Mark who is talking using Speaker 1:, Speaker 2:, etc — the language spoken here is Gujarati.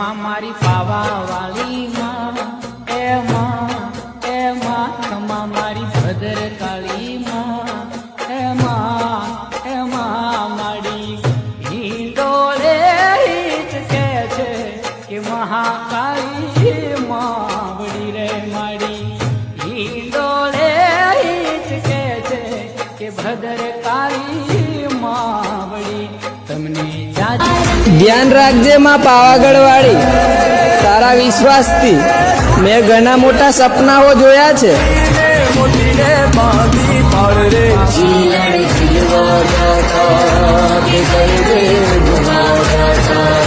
Speaker 1: માં મારી પાવા વાળી માં એ માં ખમા મારી ભદ્ર કાળી માં એ માં માડી હિંડોળે હિત કે છે કે મહાકાળી માં વડી રે માડી હિંડોળે હિત કે છે કે ભદ્ર કાળી માં વડી તમને
Speaker 2: ધ્યાન રાખજે માં પાવાગઢ વાળી, તારા વિશ્વાસથી મેં ઘણા મોટા સપનાઓ જોયા છે.
Speaker 3: મોટી રે બાંધી પાડ રે જીવન જીવવા દાતા કે કરે ગુવા દાતા